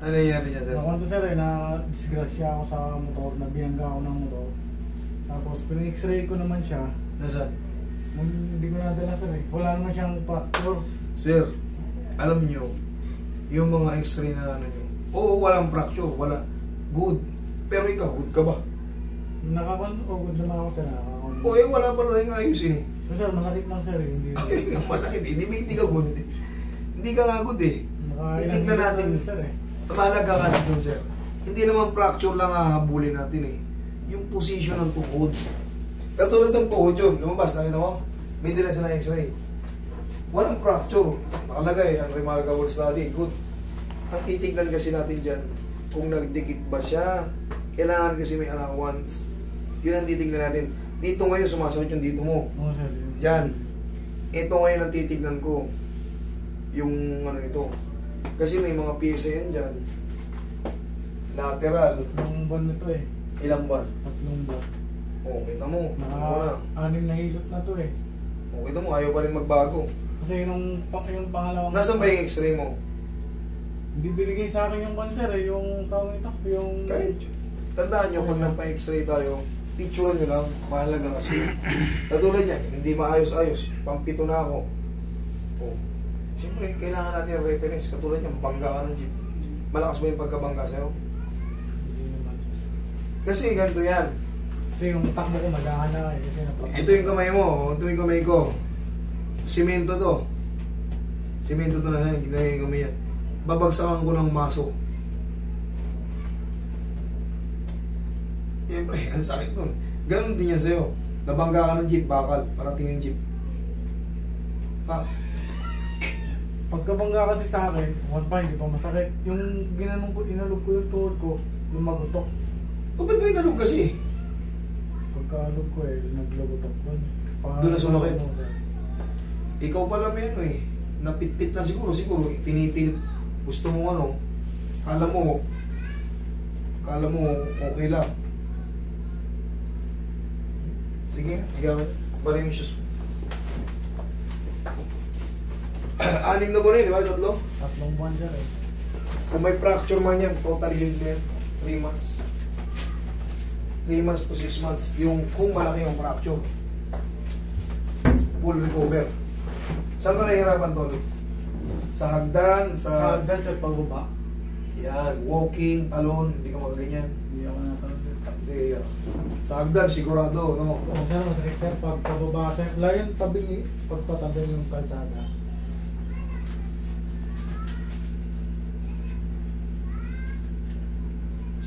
Ano nangyari niya, sir? Nakwento sir na disgrasya ako sa motor, na binangga ako ng motor. Tapos pina-x-ray ko naman siya. Nasaan? Hindi ko nadala sir eh. Wala naman siyang fracture. Sir, alam nyo, yung mga x-ray na ano nyo, oo, walang fracture, wala. Good. Pero ikaw, good ka ba? Good naman ako sir. Oo, wala pala tayong ayusin eh. So, sir, masakit lang sir eh. Hindi masakit eh, hindi ka good. Hindi ka nga good eh. Titignan natin. Sir, eh. Mahalaga kasi dun, sir. Hindi naman fracture lang hahabulin natin eh. Yung position ng tuhod. Katulad ng tuhod yun, lumabas, nakita mo? May dila sa x-ray. Walang fracture. Nakalagay, unremarkable study. Good. Ang titignan kasi natin dyan, kung nagdikit ba siya, kailangan kasi may allowance. Yun ang titignan natin. Dito ngayon, sumasakit yung dito mo. Oo, sir. Dyan. Ito ngayon ang titignan ko. Yung ano nito. Kasi may mga pyesa yan dyan. Lateral. Ilang buwan na to eh. Ilang buwan? 3 buwan. Oo, kita mo. Anim na hilot na to eh. Oo, kita mo. Ayaw pa rin magbago. Kasi yung pangalawang... Nasaan ba yung x-ray mo? Hindi binigay sa akin yung cancer eh. Yung tawag ito. Yung... Kahit, tandaan nyo, pag nagpa-x-ray tayo, picture nyo lang. Mahalaga kasi. Katulad yan, hindi maayos-ayos. Pampito na ako. Oo. Siyempre, kailangan natin yung reference. Katulad yan, bangga ka ng jeep. Malakas ba yung pagkabangga sa'yo? Hindi naman. Kasi ganito yan. Kasi yung takbo ko maghahana eh. Kasi Ito yung kamay mo. Ito yung kamay ko. Simento to. Simento to na yan. Ginagay yung kamay yan. Babagsakan ko ng maso. Siyempre, ang sakit nun. Ganon din yan sa'yo. Nabangga ka ng jeep, bakal. Parating yung jeep. Pa. Pagkabangga kasi sa akin, hindi pa masakit. Yung ginanong ko, inalog ko yung tuhod ko, lumagutok. O ba't mo inalog kasi? Pagkalog ko eh, naglagutok ko. Doon na sumakit? Ikaw pala may ano eh. Napitpit na siguro, pinipilit. Gusto mo ano, kala mo okay lang. Sige, ikaw, bali mo siya. 6 na buwan eh, di ba? 3? 3 buwan siya eh. Kung may fracture man yan, total healed na yan. 3 months. 3 months to 6 months. Yung kung malaki yung fracture. Full recover. Saan ka nahihirapan, Tony? Sa hagdan, Sa hagdan siya pababa. Yan, walking, talon, hindi ka magaganyan. Hindi ako natalon. Kasi sa hagdan, sigurado, no? Oo, sir, masakit sir. Pag pababa, sir. Lalo yung tabi, pagpatabi yung kalsada.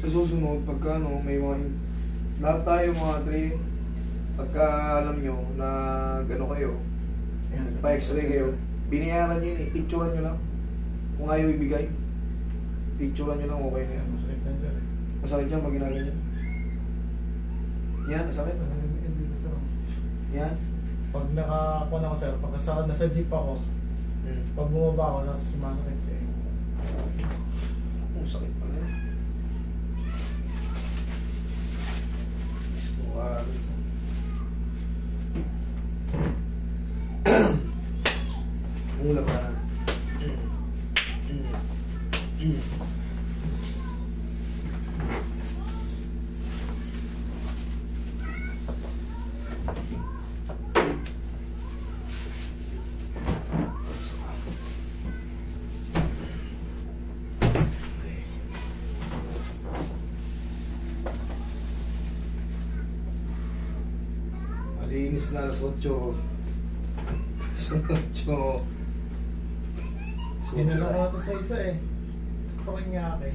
Sa susunod, pagka ano, may mga lahat tayo mga tre, pagka alam nyo na gano'n kayo, pa-x-ray kayo, biniyaran nyo yun eh, picturean nyo lang. Kung ayaw ibigay, picturean nyo lang, okay na yan. Masakit yan sir. Masakit yan pag ginaganyan. Yan, masakit. Yan. Pag nakakuha ako sir, pag nasa jeep ako, pag bumaba ako, sumasakit siya eh. Oh, sakit pala yan. Mula pa. Malinis na alas 8. Dinala ko na ito sa isa eh. Pakingake.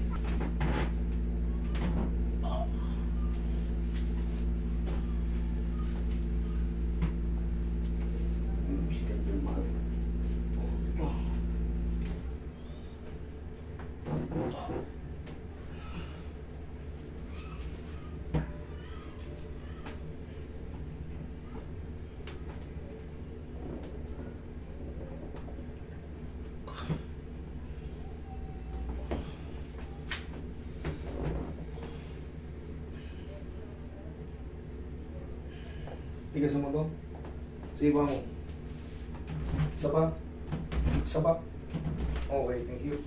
Tigasan mo to. Sipa mo. Isa pa. Isa pa. Okay, thank you.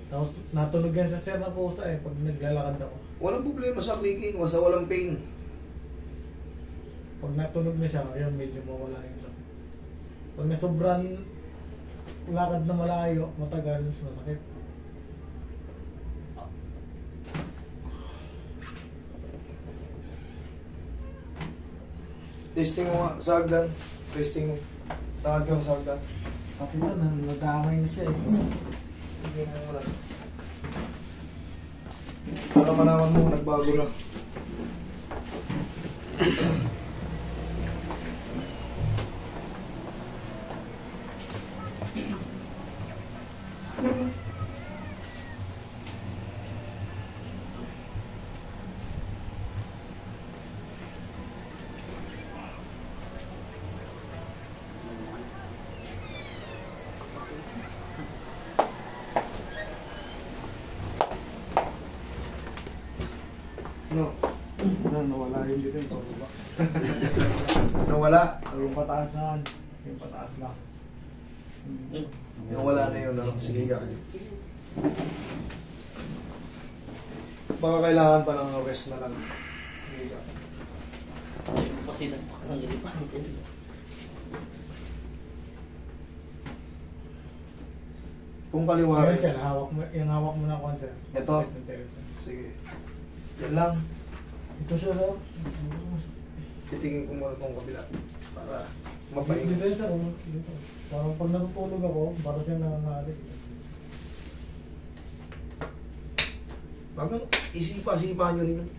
Tapos natunog yan sa sir na pusa eh, pag naglalakad ako. Walang problema sa clicking, basta walang pain. Pag natunog na siya, ayun, medyo mawala yun. Pag nasobran lakad na malayo, matagal, masakit. Testing mo nga sa hagdan. Testing mo. Tawag ka sa hagdan. Pati na, nadamay na siya eh. Tingnan mo muna. Para malaman mo, nagbago na. No. Nawala yun dito yung pababa. Nawala. Yung pataas na, yung pataas lang. Yung wala na yun. Ano? Sige ka. Baka kailangan pa ng rest na lang. Sige ka. Kasi nagpakanangilipan. Kung kaliwa. Yung sir, yung hawak mo na konser. Ito? Sige. Yan lang. Ito siya sir. Titingin ko muna itong kabila. Para Dito mapahinga. yun sir, dito. Parang pag natutulog ako, parang siya nangangalit. Bagang isipa-sipa nyo rin yung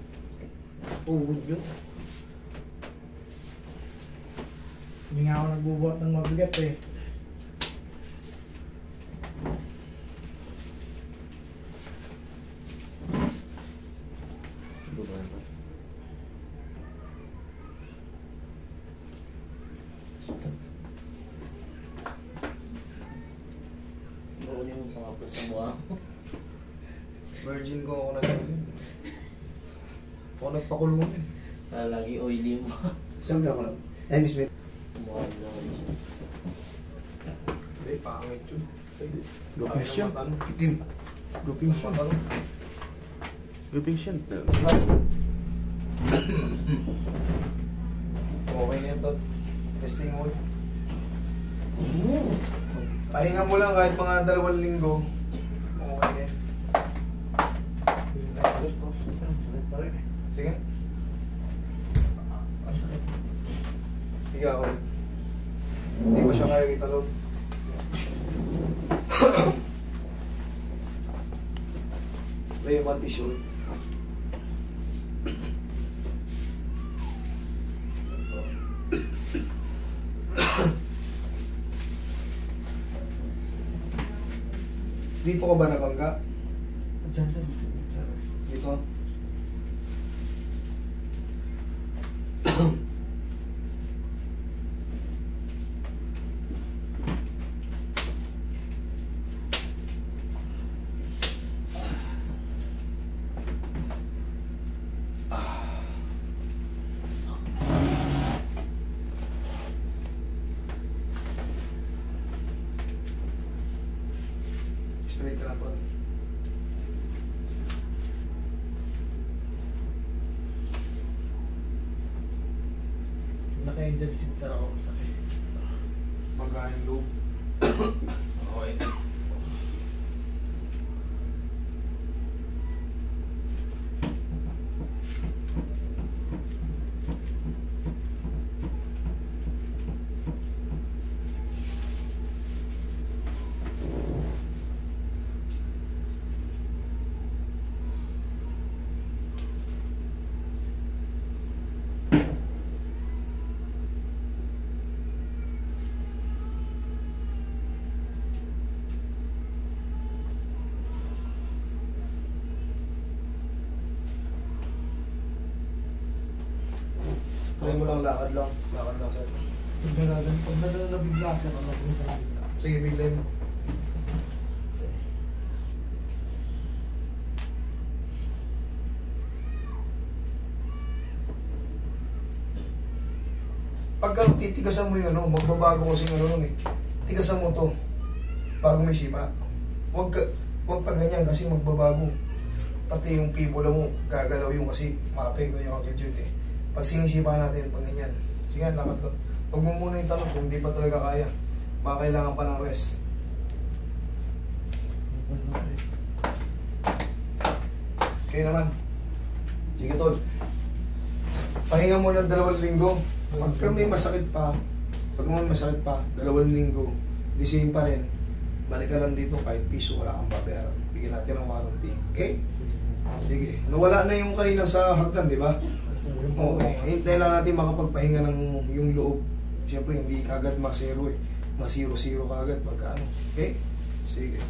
tuhod nyo. Hindi nga ako nagbubuhat ng mabigat eh. Noon yung pangapos sa mukha. Virgin ko ako na gano'n. Ako nagpakulungan eh. Lagi oily mo. Siyempre ako lang. Ay, Miss Smith. Mukha na siya. Hindi, pangit yun. Guping siya. Itim. Guping siya. Matanong. Guping siya. Okay na ito. Testing mo. Pahinga mo lang kahit mga 2 linggo. Okay na. Sakit pa rin eh. Sige. Ang sakit. Higa ako. Hindi pa siya kaya italog. May one tissue. Dito ka ba nabangga? Diyan sir. Dito? Straight ka na to. Naka-injured seat sir ako masakit. Magaling loob. Okay. Try mo lang lakad lang. Lakad lang sir. Pag nalalabigla sir, ano po sa bigla. Sige, bigla mo. Pagka titigasan mo yung ano, magbabago kasi ng ano nun eh. Tigasan mo to bago may sipa. Huwag ka, Huwag pa ganyan kasi magbabago. Pati yung fibula mo, gagalaw yung kasi maapekto yung ankle joint eh. Pag sinisipa natin, pag ganyan. Sige, lakad to. Huwag mo muna yung tanong kung di pa talaga kaya. Baka kailangan pa ng rest. Okay naman. Sige tol. Pahinga mo ng 2 linggo. Pagka may masakit pa, 2 linggo, the same pa rin. Balik ka lang dito kahit piso, wala kang babayaran. Bigyan natin ng warranty. Okay? Sige. Nawala na yung kanina sa hagdan, di ba? Oo. Hintayin lang natin makapagpahinga ng yung loob. Siyempre, hindi kagad ma-zero eh. Ma-0-0 kagad pagka ano. Okay? Sige.